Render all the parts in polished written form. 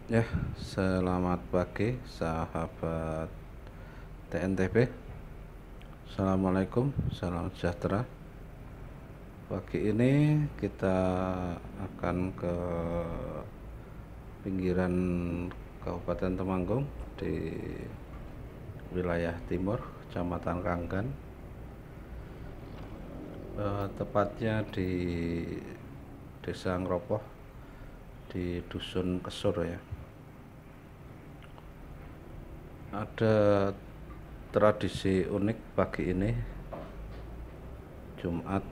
Ya, selamat pagi sahabat TNTP. Assalamualaikum, salam sejahtera. Pagi ini kita akan ke pinggiran Kabupaten Temanggung di wilayah timur, Kecamatan Kranggan. Tepatnya di Desa Ngropoh, di Dusun Kesur ya. Ada tradisi unik pagi ini, Jumat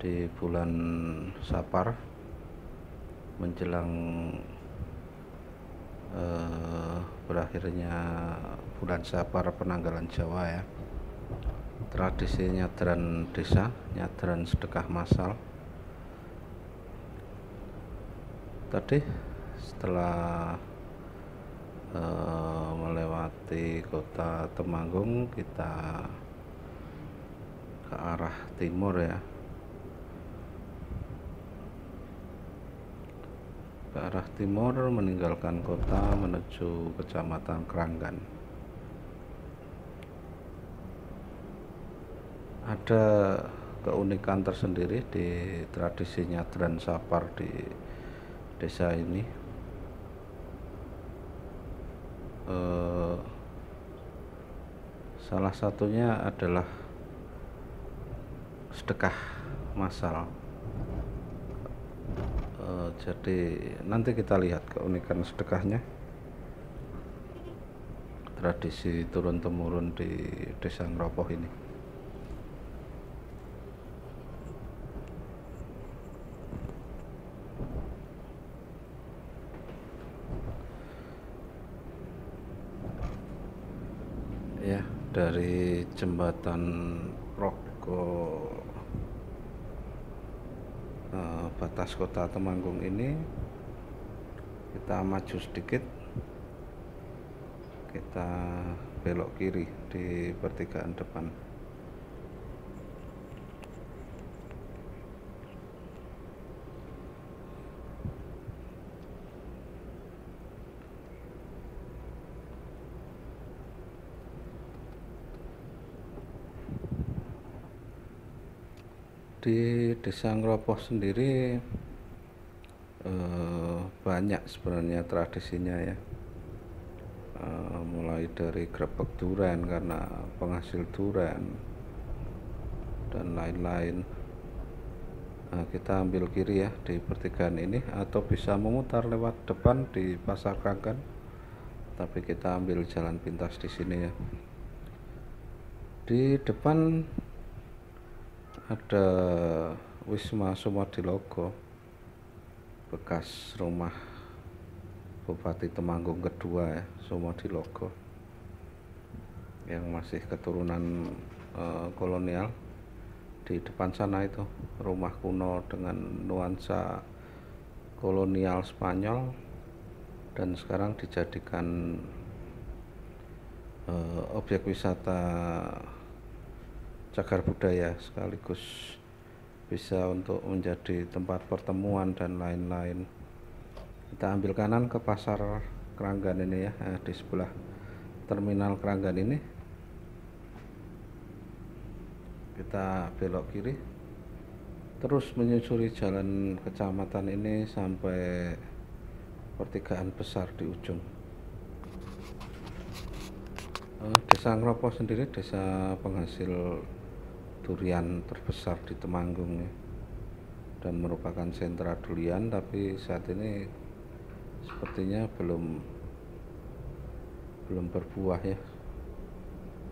di bulan Sapar menjelang berakhirnya bulan Sapar penanggalan Jawa ya. Tradisi nyadran desa, nyadran sedekah massal. Tadi setelah melewati kota Temanggung, kita ke arah timur ya, ke arah timur meninggalkan kota menuju Kecamatan Kranggan. Ada keunikan tersendiri di tradisi nyadran sapar di desa ini. Salah satunya adalah sedekah massal. Jadi nanti kita lihat keunikan sedekahnya, tradisi turun temurun di Desa Ngropoh ini. Ya, dari jembatan Progo batas kota Temanggung ini kita maju sedikit, kita belok kiri di pertigaan depan. Di Desa Ngropoh sendiri banyak sebenarnya tradisinya ya. Mulai dari grebek duren karena penghasil duren dan lain-lain. Nah, kita ambil kiri ya di pertigaan ini, atau bisa memutar lewat depan di Pasar Kranggan, tapi kita ambil jalan pintas di sini ya. Di depan ada Wisma Sumodilogo, bekas rumah Bupati Temanggung kedua ya, Sumodilogo, yang masih keturunan kolonial. Di depan sana itu rumah kuno dengan nuansa kolonial Spanyol, dan sekarang dijadikan objek wisata cagar budaya, sekaligus bisa untuk menjadi tempat pertemuan dan lain-lain. Kita ambil kanan ke Pasar Kranggan ini ya, di sebelah terminal Kranggan ini kita belok kiri, terus menyusuri jalan kecamatan ini sampai pertigaan besar di ujung. Desa Ngropoh sendiri desa penghasil durian terbesar di Temanggung ya, dan merupakan sentra durian, tapi saat ini sepertinya belum berbuah ya.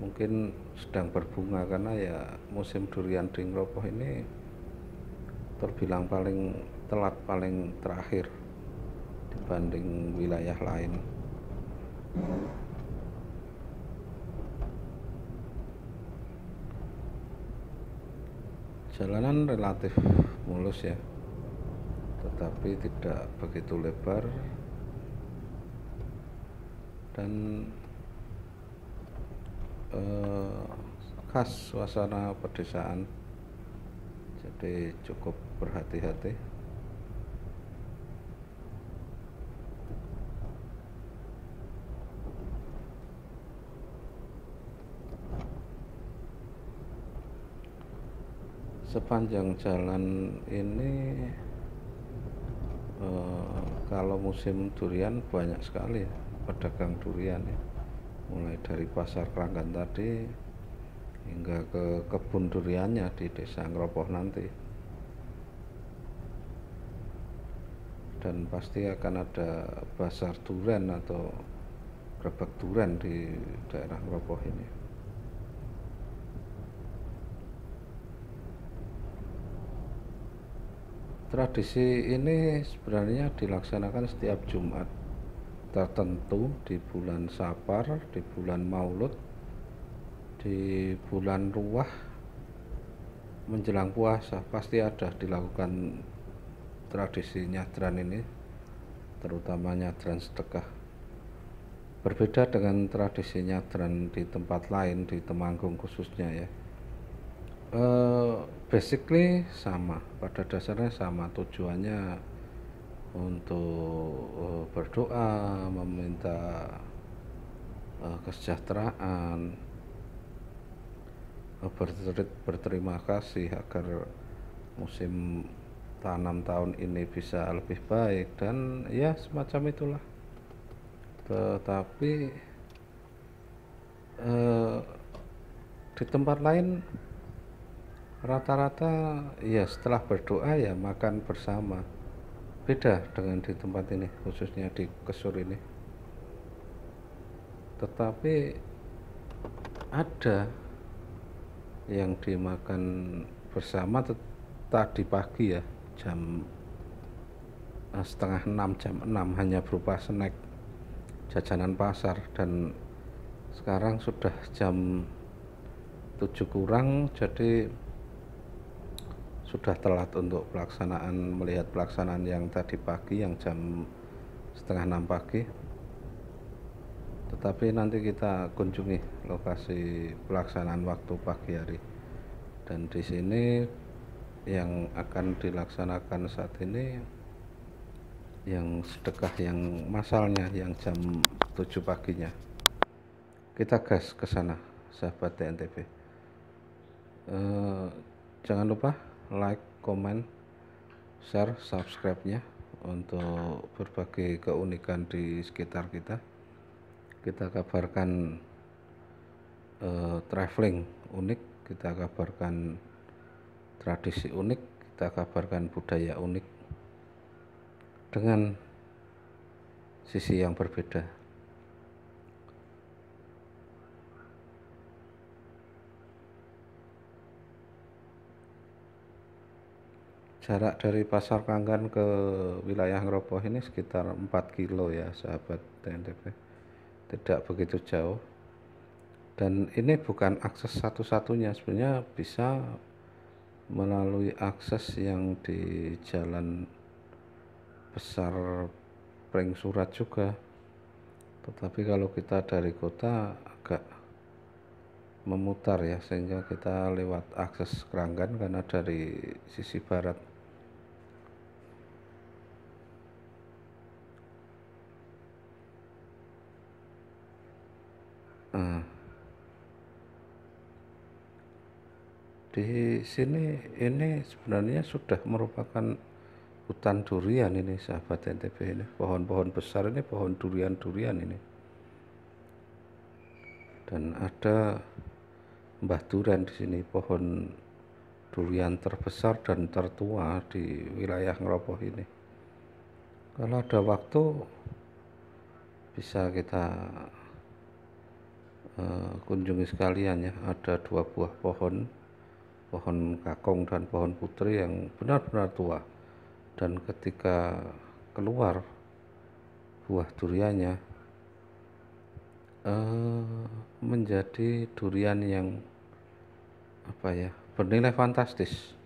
Mungkin sedang berbunga karena ya musim durian di Ngropoh ini terbilang paling telat, paling terakhir dibanding wilayah lain. Jalanan relatif mulus ya, tetapi tidak begitu lebar, dan khas suasana pedesaan, jadi cukup berhati-hati. sepanjang jalan ini kalau musim durian banyak sekali ya pedagang durian ya, mulai dari pasar Keranggan tadi hingga ke kebun duriannya di desa Ngropoh nanti, dan pasti akan ada pasar durian atau grebek durian di daerah Ngropoh ini. Tradisi ini sebenarnya dilaksanakan setiap Jumat tertentu di bulan Safar, di bulan Maulud, di bulan Ruwah menjelang puasa. Pasti ada dilakukan tradisi nyadran ini, terutama nyadran sedekah. Berbeda dengan tradisi nyadran di tempat lain, di Temanggung khususnya ya. Basically sama, pada dasarnya sama, tujuannya untuk berdoa, meminta kesejahteraan, berterima kasih agar musim tanam tahun ini bisa lebih baik, dan ya semacam itulah. Tetapi di tempat lain rata-rata ya setelah berdoa ya makan bersama. Beda dengan di tempat ini, khususnya di Kesur ini. Tetapi ada yang dimakan bersama tadi pagi ya, jam setengah 6, jam 6, hanya berupa snack jajanan pasar, dan sekarang sudah jam 7 kurang, jadi sudah telat untuk melihat pelaksanaan yang tadi pagi, yang jam setengah 6 pagi. Tetapi nanti kita kunjungi lokasi pelaksanaan waktu pagi hari, dan di sini yang akan dilaksanakan saat ini yang sedekah yang masalnya yang jam 7 paginya. Kita gas ke sana, sahabat TNTB. Jangan lupa like, komen, share, subscribe-nya untuk berbagai keunikan di sekitar kita. Kita kabarkan traveling unik, kita kabarkan tradisi unik, kita kabarkan budaya unik dengan sisi yang berbeda. Jarak dari Pasar Keranggan ke wilayah Ngropoh ini sekitar 4 kilo ya sahabat TNTB, tidak begitu jauh. Dan ini bukan akses satu-satunya, sebenarnya bisa melalui akses yang di jalan besar Pring Surat juga. Tetapi kalau kita dari kota agak memutar ya, sehingga kita lewat akses Keranggan karena dari sisi barat. Di sini ini sebenarnya sudah merupakan hutan durian ini sahabat NTB ini. Pohon-pohon besar ini pohon durian-durian ini. Dan ada Mbah Durian di sini, pohon durian terbesar dan tertua di wilayah Ngropoh ini. Kalau ada waktu bisa kita kunjungi sekalian ya. Ada 2 buah pohon kakong dan pohon putri yang benar-benar tua, dan ketika keluar buah duriannya menjadi durian yang bernilai fantastis,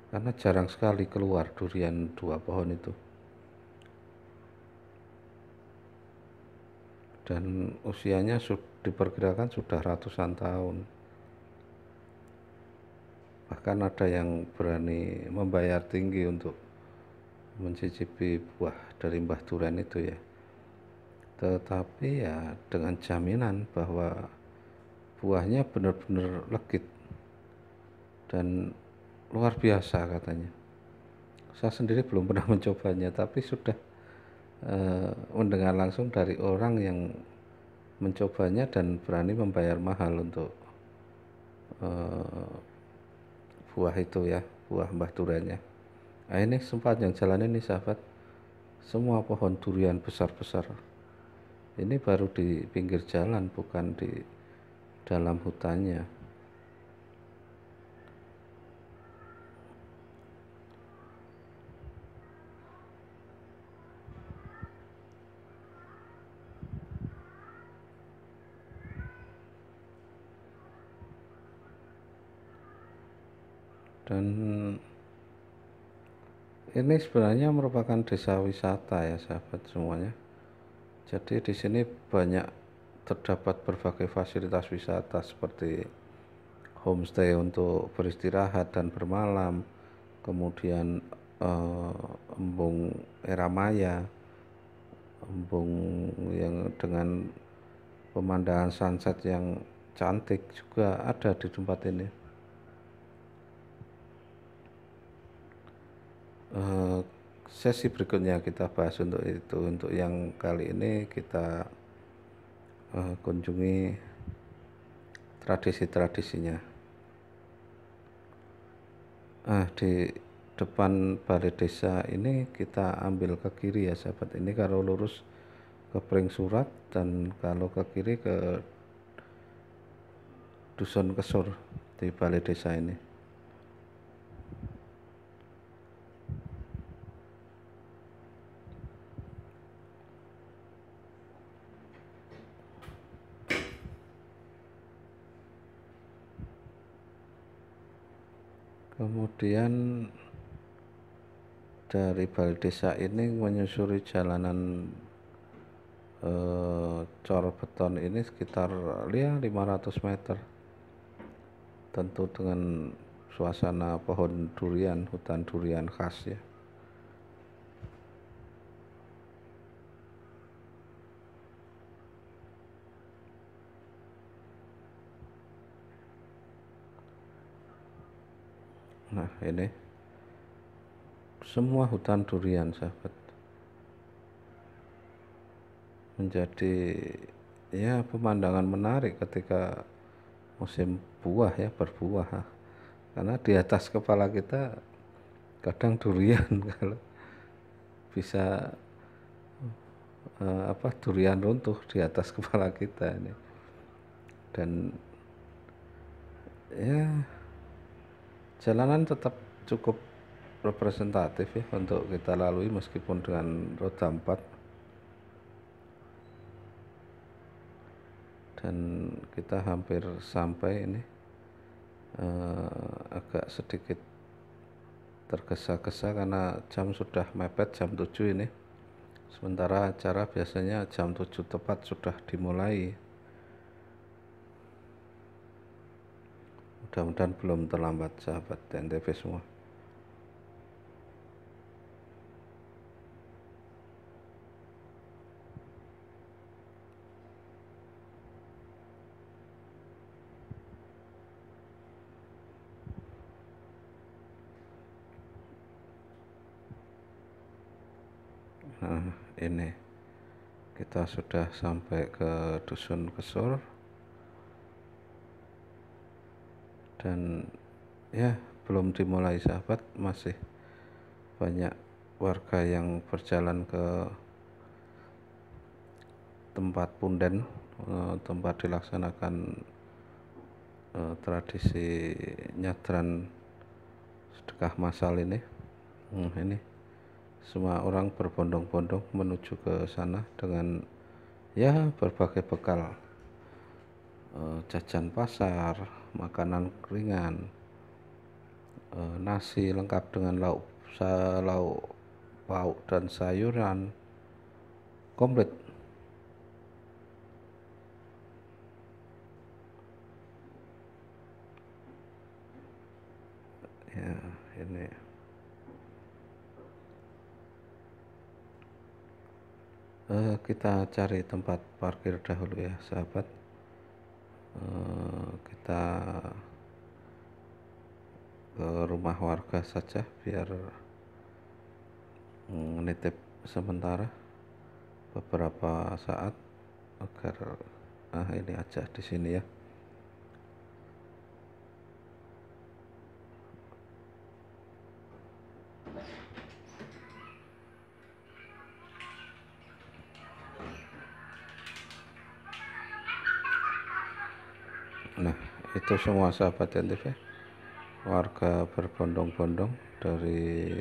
karena jarang sekali keluar durian 2 pohon itu, dan usianya diperkirakan sudah ratusan tahun. Bahkan ada yang berani membayar tinggi untuk mencicipi buah dari Mbah Durian itu ya. Tetapi ya dengan jaminan bahwa buahnya benar-benar legit dan luar biasa katanya. Saya sendiri belum pernah mencobanya, tapi sudah mendengar langsung dari orang yang mencobanya dan berani membayar mahal untuk buah itu ya, buah mbah duriannya. Nah ini sepanjang jalan ini sahabat, semua pohon durian besar-besar. Ini baru di pinggir jalan, bukan di dalam hutannya. Dan ini sebenarnya merupakan desa wisata ya sahabat semuanya. Jadi di sini banyak terdapat berbagai fasilitas wisata seperti homestay untuk beristirahat dan bermalam, kemudian embung Eramaya, embung yang dengan pemandangan sunset yang cantik juga ada di tempat ini. Sesi berikutnya kita bahas untuk itu. Untuk yang kali ini kita kunjungi tradisi-tradisinya. Di depan balai desa ini kita ambil ke kiri ya sahabat. Ini kalau lurus ke Pring Surat, dan kalau ke kiri ke Dusun Kesur di balai desa ini. Kemudian dari balai desa ini menyusuri jalanan cor beton ini sekitar 500 meter, tentu dengan suasana pohon durian, hutan durian khas ya. Nah ini semua hutan durian sahabat, menjadi ya pemandangan menarik ketika musim buah ya, berbuah, karena di atas kepala kita kadang durian kalau bisa durian runtuh di atas kepala kita ini. Dan ya jalanan tetap cukup representatif ya untuk kita lalui meskipun dengan roda 4, dan kita hampir sampai ini. Agak sedikit tergesa-gesa karena jam sudah mepet, jam 7 ini, sementara acara biasanya jam 7 tepat sudah dimulai. Mudah-mudahan belum terlambat sahabat NTV semua. Nah ini kita sudah sampai ke Dusun Kesur, dan ya belum dimulai sahabat, masih banyak warga yang berjalan ke tempat punden, tempat dilaksanakan tradisi nyadran sedekah massal ini. Ini semua orang berbondong-bondong menuju ke sana dengan ya berbagai bekal, jajan pasar, makanan ringan, nasi lengkap dengan lauk pauk dan sayuran komplit. Ya ini kita cari tempat parkir dahulu ya sahabat. Kita ke rumah warga saja biar nitip sementara beberapa saat agar ini aja di sini ya. Nah, itu semua sahabat NTV, warga berbondong-bondong dari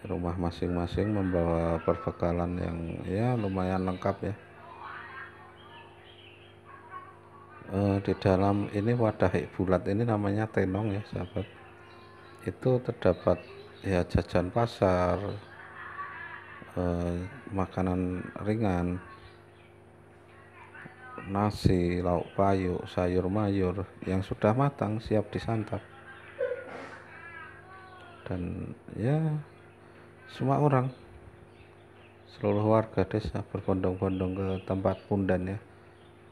rumah masing-masing membawa perbekalan yang ya lumayan lengkap ya. Di dalam ini wadah bulat ini namanya tenong ya sahabat. Itu terdapat ya jajan pasar, makanan ringan, nasi, lauk pauk, sayur mayur yang sudah matang siap disantap. Dan ya semua orang, seluruh warga desa berbondong-bondong ke tempat pundan ya.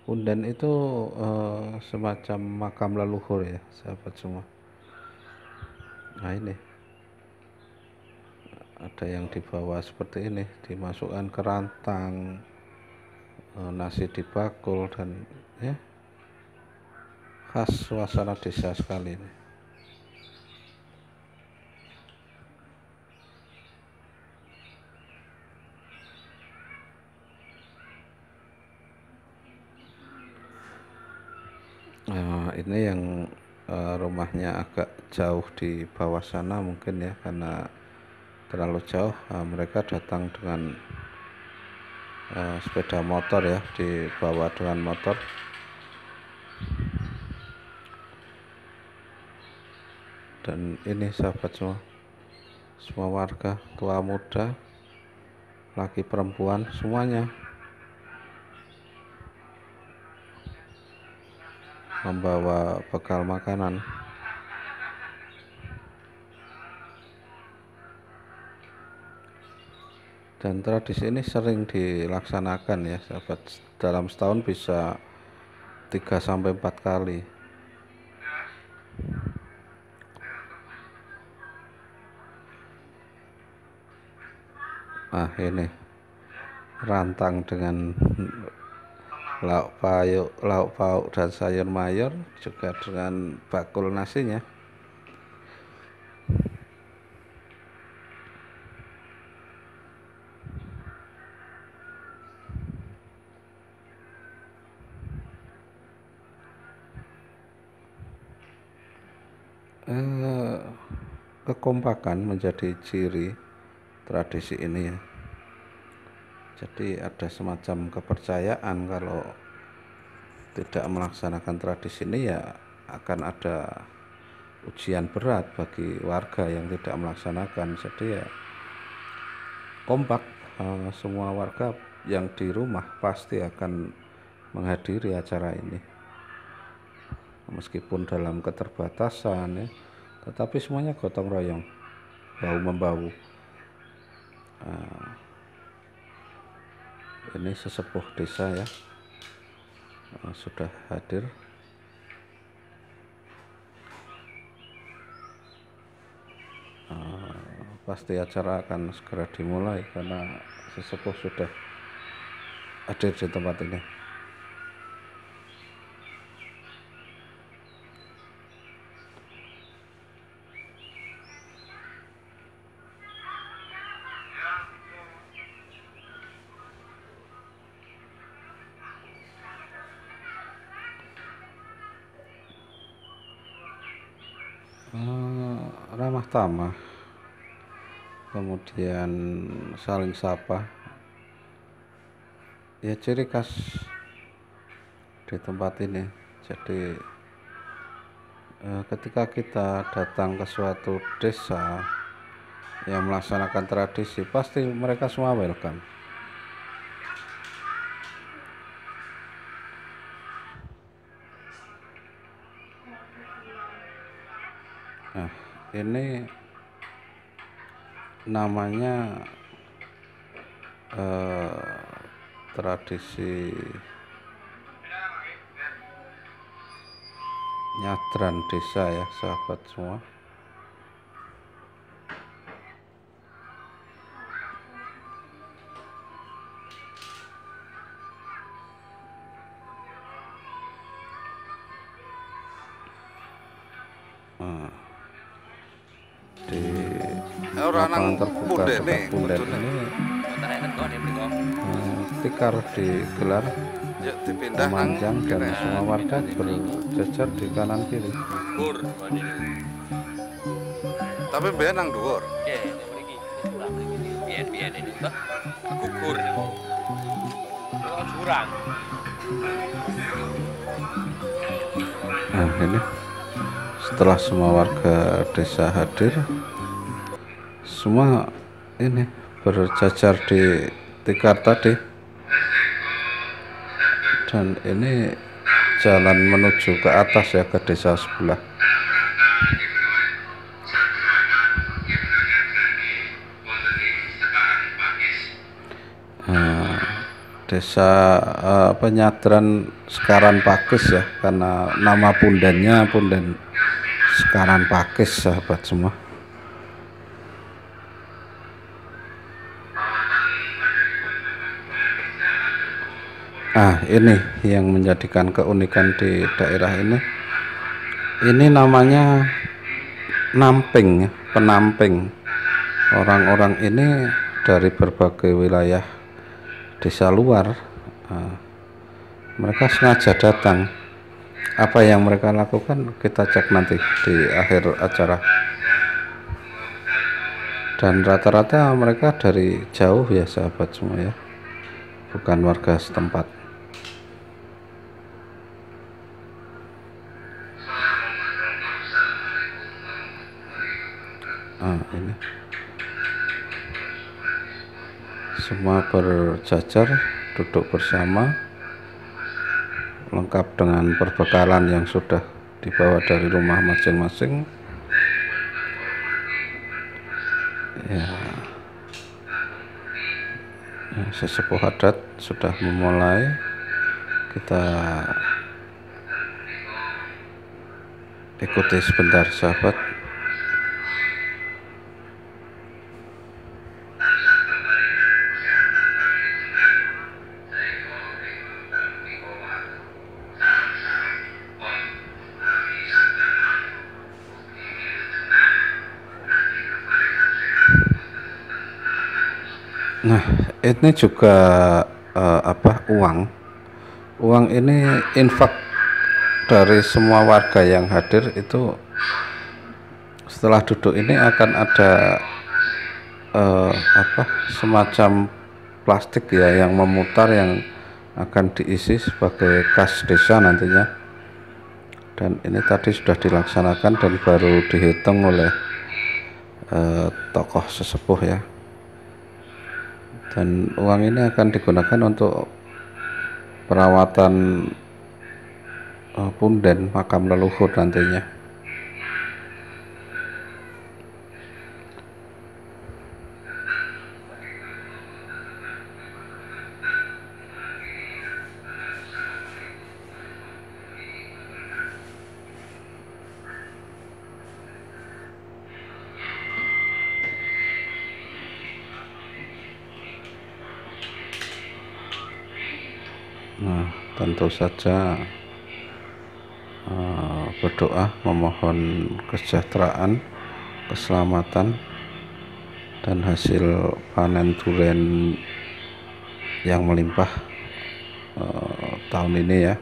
Pundan itu semacam makam leluhur ya sahabat semua. Nah ini ada yang dibawa seperti ini, dimasukkan ke rantang, nasi dibakul, dan ya khas suasana desa sekali ini. Ini yang rumahnya agak jauh di bawah sana mungkin ya, karena terlalu jauh. Mereka datang dengan sepeda motor ya, dibawa dengan motor. Dan ini sahabat semua warga, tua muda, laki perempuan, semuanya membawa bekal makanan. Dan tradisi ini sering dilaksanakan ya sahabat, dalam setahun bisa 3-4 kali. Ini rantang dengan lauk pauk dan sayur mayur, juga dengan bakul nasinya. Kekompakan menjadi ciri tradisi ini ya. Jadi ada semacam kepercayaan kalau tidak melaksanakan tradisi ini ya akan ada ujian berat bagi warga yang tidak melaksanakan. Jadi ya kompak, semua warga yang di rumah pasti akan menghadiri acara ini, meskipun dalam keterbatasan ya, tetapi semuanya gotong royong, bahu membahu. Ini sesepuh desa ya, sudah hadir. Pasti acara akan segera dimulai karena sesepuh sudah hadir di tempat ini. Ramah tamah, kemudian saling sapa ya, ciri khas di tempat ini. Jadi ketika kita datang ke suatu desa yang melaksanakan tradisi, pasti mereka semua welcome. Ini namanya tradisi nyadran desa ya sahabat semua. Di lapangan terbuka Kota Punden ini tikar digelar memanjang dan semua warga berjejer di kanan kiri. Tapi mbiyen nang dhuwur. Gugur. Jurang. Nah ini setelah semua warga desa hadir, semua ini berjajar di tikar tadi, dan ini jalan menuju ke atas ya, ke desa sebelah. Desa Nyadran Sekaran Pakis ya, karena nama pundannya Punden Sekaran Pakis sahabat semua. Ini yang menjadikan keunikan di daerah ini. Ini namanya namping ya, penamping. Orang-orang ini dari berbagai wilayah desa luar, mereka sengaja datang. Apa yang mereka lakukan kita cek nanti di akhir acara. Dan rata-rata mereka dari jauh ya sahabat semua ya, bukan warga setempat. Ini semua berjajar, duduk bersama, lengkap dengan perbekalan yang sudah dibawa dari rumah masing-masing. Ya, sesepuh adat sudah memulai. Kita ikuti sebentar sahabat. Nah, ini juga uang ini infak dari semua warga yang hadir. Itu setelah duduk ini akan ada semacam plastik ya yang memutar, yang akan diisi sebagai kas desa nantinya. Dan ini tadi sudah dilaksanakan dan baru dihitung oleh tokoh sesepuh ya. Dan uang ini akan digunakan untuk perawatan punden makam leluhur nantinya. Nah, tentu saja berdoa memohon kesejahteraan, keselamatan, dan hasil panen durian yang melimpah tahun ini ya.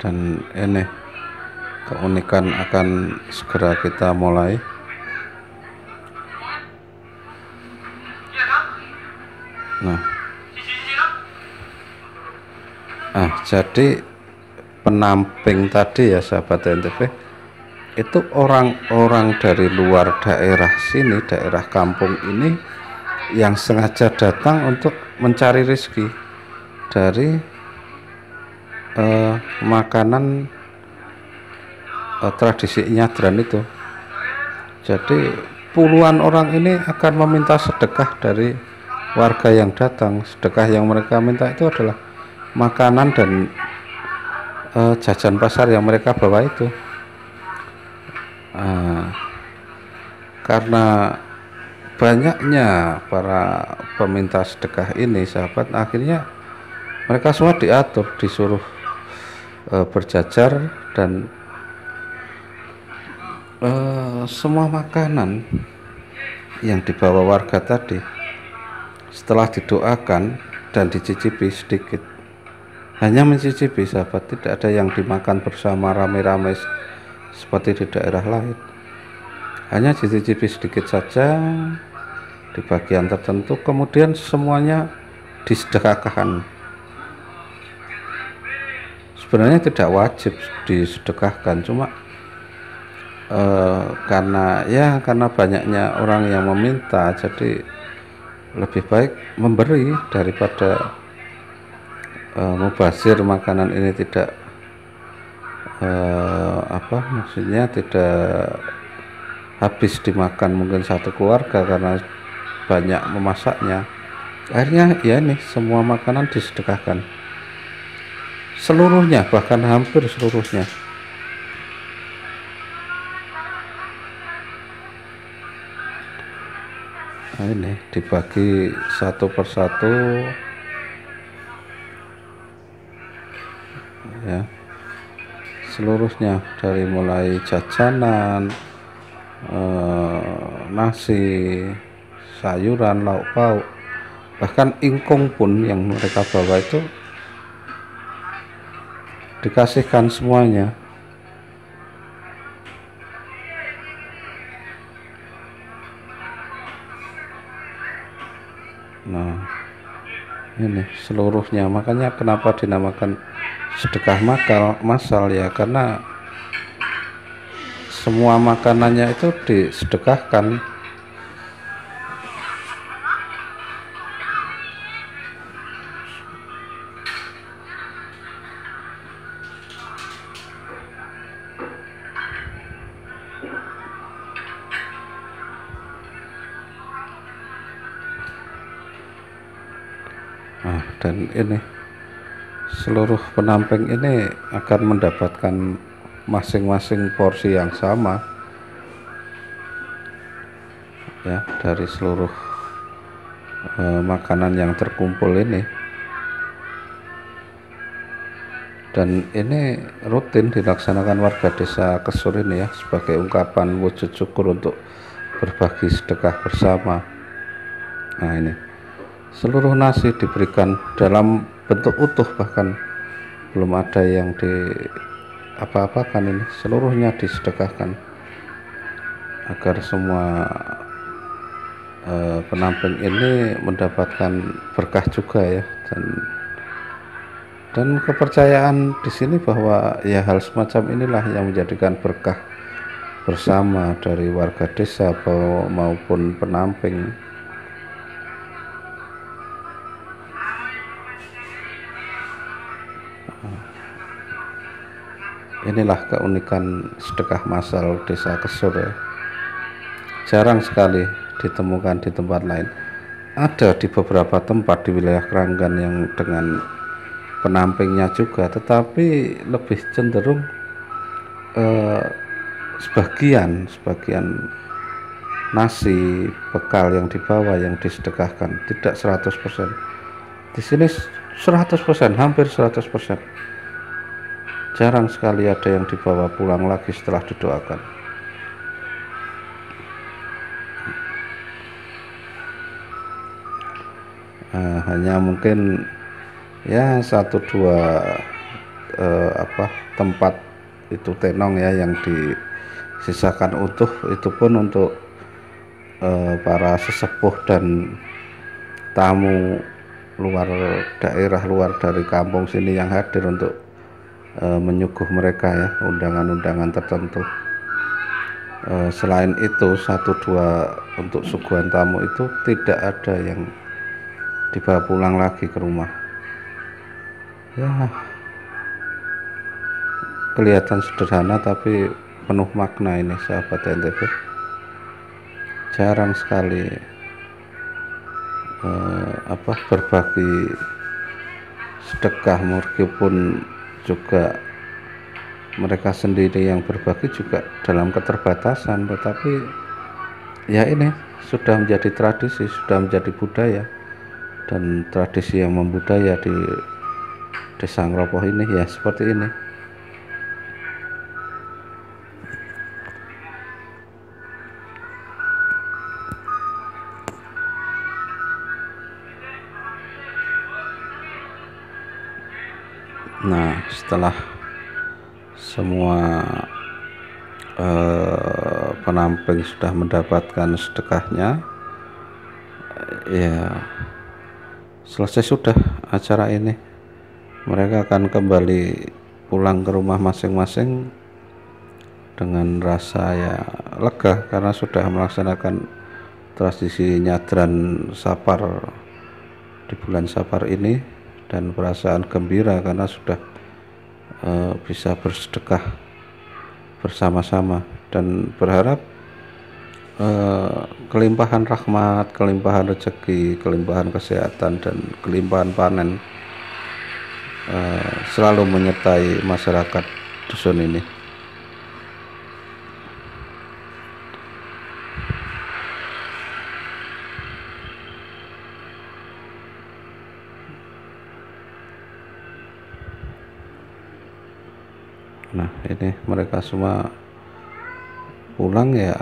Dan ini keunikan akan segera kita mulai. Jadi penamping tadi ya sahabat NTV, itu orang-orang dari luar daerah sini, daerah kampung ini yang sengaja datang untuk mencari rezeki dari makanan tradisi nyadran itu. Jadi puluhan orang ini akan meminta sedekah dari warga yang datang. Sedekah yang mereka minta itu adalah makanan dan jajan pasar yang mereka bawa itu. Karena banyaknya para peminta sedekah ini, sahabat, akhirnya mereka semua diatur, disuruh berjajar, dan semua makanan yang dibawa warga tadi setelah didoakan dan dicicipi sedikit, hanya mencicipi, sahabat, tidak ada yang dimakan bersama rame-rame seperti di daerah lain, hanya dicicipi sedikit saja di bagian tertentu, kemudian semuanya disedekahkan. Sebenarnya tidak wajib disedekahkan, cuma karena banyaknya orang yang meminta, jadi lebih baik memberi daripada mubazir. Makanan ini tidak tidak habis dimakan mungkin satu keluarga karena banyak memasaknya. Akhirnya ya ini semua makanan disedekahkan, seluruhnya, bahkan hampir seluruhnya. Nah, ini dibagi satu persatu ya, seluruhnya, dari mulai jajanan, nasi, sayuran, lauk pauk, bahkan ingkung pun yang mereka bawa itu dikasihkan semuanya. Nah, ini seluruhnya. Makanya kenapa dinamakan sedekah massal ya, karena semua makanannya itu disedekahkan. Nah, dan ini seluruh penamping ini akan mendapatkan masing-masing porsi yang sama ya, dari seluruh makanan yang terkumpul ini. Dan ini rutin dilaksanakan warga desa Kesur ini ya, sebagai ungkapan wujud syukur untuk berbagi sedekah bersama. Nah, ini seluruh nasi diberikan dalam bentuk utuh, bahkan belum ada yang di apa-apakan, ini seluruhnya disedekahkan agar semua penamping ini mendapatkan berkah juga ya. Dan kepercayaan di sini bahwa ya hal semacam inilah yang menjadikan berkah bersama dari warga desa maupun penamping. Inilah keunikan sedekah massal desa Kesur ya. Jarang sekali ditemukan di tempat lain. Ada di beberapa tempat di wilayah Kranggan yang dengan penampingnya juga, tetapi lebih cenderung sebagian nasi bekal yang dibawa yang disedekahkan, tidak 100%. Di sini 100%, hampir 100%. Jarang sekali ada yang dibawa pulang lagi setelah didoakan. Hanya mungkin ya 1-2 tempat itu tenong ya yang disisakan utuh, itu pun untuk para sesepuh dan tamu luar daerah, luar dari kampung sini yang hadir untuk menyuguh mereka ya, undangan-undangan tertentu. Selain itu 1-2 untuk suguhan tamu itu tidak ada yang dibawa pulang lagi ke rumah. Ya, kelihatan sederhana tapi penuh makna ini sahabat NTB. Jarang sekali berbagi sedekah, meskipun juga mereka sendiri yang berbagi juga dalam keterbatasan, tetapi ya ini sudah menjadi tradisi, sudah menjadi budaya, dan tradisi yang membudaya di Desa Ngropoh ini ya seperti ini. Nah, setelah semua penamping sudah mendapatkan sedekahnya, ya selesai sudah acara ini. Mereka akan kembali pulang ke rumah masing-masing dengan rasa ya lega karena sudah melaksanakan tradisi nyadran Sapar di bulan Sapar ini, dan perasaan gembira karena sudah bisa bersedekah bersama-sama, dan berharap kelimpahan rahmat, kelimpahan rezeki, kelimpahan kesehatan, dan kelimpahan panen selalu menyertai masyarakat dusun ini. Nah, ini mereka semua pulang ya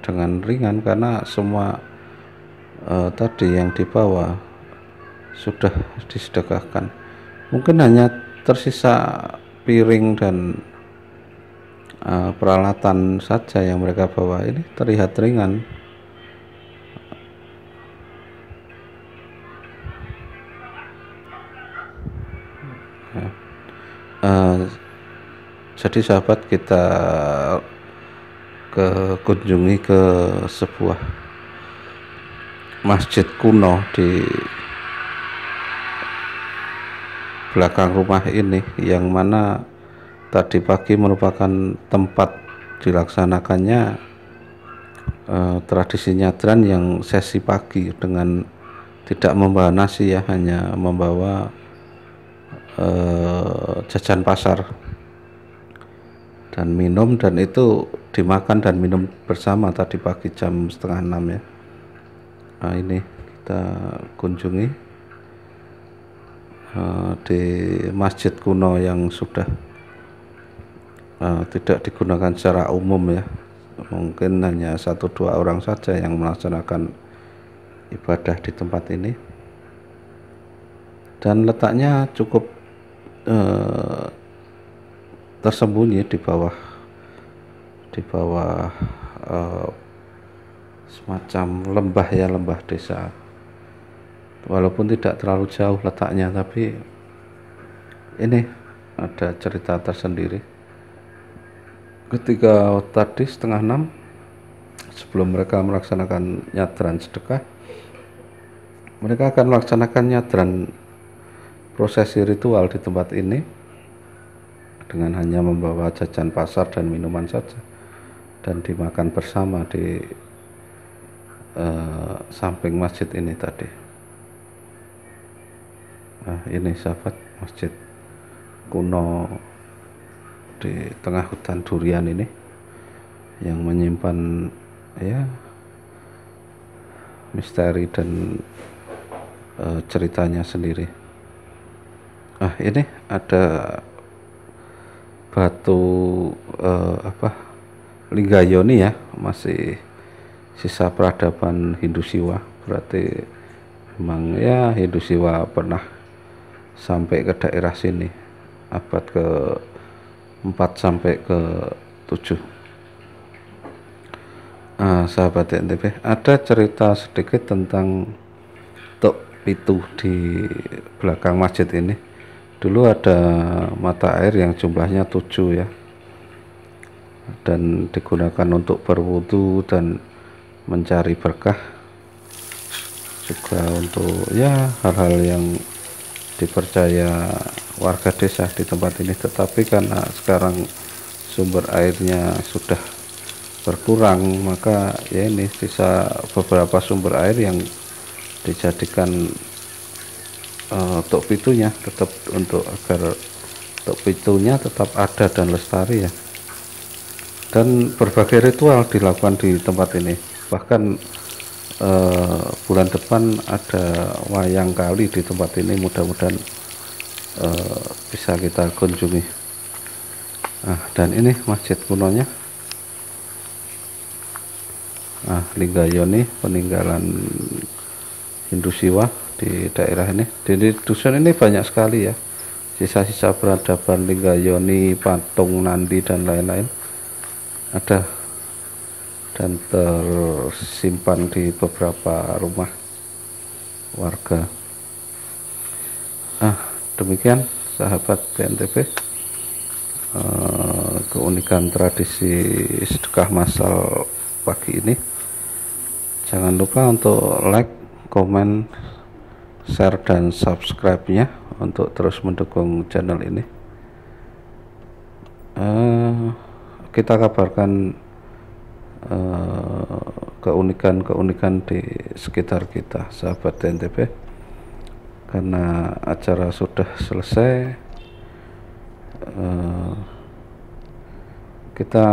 dengan ringan karena semua tadi yang dibawa sudah disedekahkan. Mungkin hanya tersisa piring dan peralatan saja yang mereka bawa, ini terlihat ringan. Jadi sahabat, kita kunjungi ke sebuah masjid kuno di belakang rumah ini, yang mana tadi pagi merupakan tempat dilaksanakannya tradisi nyadran yang sesi pagi, dengan tidak membawa nasi ya, hanya membawa jajan pasar dan minum, dan itu dimakan dan minum bersama tadi pagi jam 5:30 ya. Nah, ini kita kunjungi di masjid kuno yang sudah tidak digunakan secara umum ya, mungkin hanya 1-2 orang saja yang melaksanakan ibadah di tempat ini, dan letaknya cukup tersembunyi di bawah semacam lembah ya, lembah desa. Walaupun tidak terlalu jauh letaknya, tapi ini ada cerita tersendiri. Ketika tadi 5:30 sebelum mereka melaksanakan nyadran sedekah, mereka akan melaksanakan nyadran prosesi ritual di tempat ini dengan hanya membawa jajan pasar dan minuman saja, dan dimakan bersama di samping masjid ini tadi. Nah, ini sahabat, masjid kuno di tengah hutan durian ini yang menyimpan ya misteri dan ceritanya sendiri. Ah, ini ada batu Linggayoni ya, masih sisa peradaban Hindu Siwa. Berarti memang ya Hindu Siwa pernah sampai ke daerah sini abad ke-4 sampai ke-7. Sahabat NTB, ada cerita sedikit tentang Tok Pitu di belakang masjid ini. Dulu ada mata air yang jumlahnya 7 ya, dan digunakan untuk berwudu dan mencari berkah, juga untuk ya hal-hal yang dipercaya warga desa di tempat ini. Tetapi karena sekarang sumber airnya sudah berkurang, maka ya ini sisa beberapa sumber air yang dijadikan untuk pitunya, tetap untuk agar untuk pitunya tetap ada dan lestari ya. Dan berbagai ritual dilakukan di tempat ini, bahkan bulan depan ada wayang kali di tempat ini, mudah-mudahan bisa kita kunjungi. Nah, dan ini masjid kunonya, Linggayoni, peninggalan Hindu Siwa di daerah ini. Di dusun ini banyak sekali ya sisa-sisa peradaban Linggayoni, patung Nandi dan lain-lain ada dan tersimpan di beberapa rumah warga. Demikian sahabat BNTB, keunikan tradisi sedekah massal pagi ini. Jangan lupa untuk like, komen, share dan subscribe-nya untuk terus mendukung channel ini. Kita kabarkan keunikan-keunikan di sekitar kita, sahabat BNTB. Karena acara sudah selesai, kita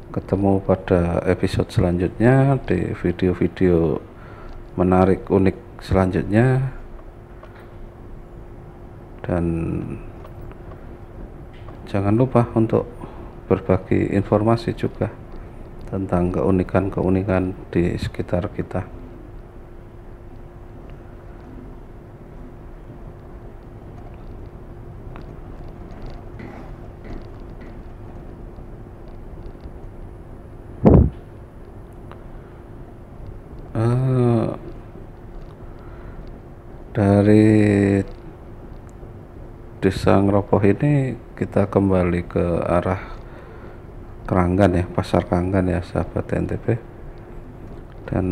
ketemu pada episode selanjutnya di video-video menarik unik selanjutnya. Dan jangan lupa untuk berbagi informasi juga tentang keunikan-keunikan di sekitar kita. Dari Desa Ngeropoh ini kita kembali ke arah Keranggan ya, Pasar Keranggan ya sahabat NTB. Dan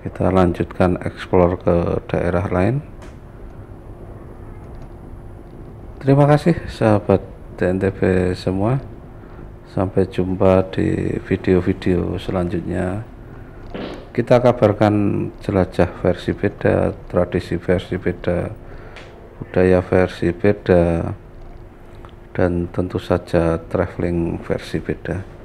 kita lanjutkan eksplor ke daerah lain. Terima kasih sahabat DNTB semua. Sampai jumpa di video-video selanjutnya. Kita kabarkan jelajah versi beda, tradisi versi beda, budaya versi beda, dan tentu saja traveling versi beda.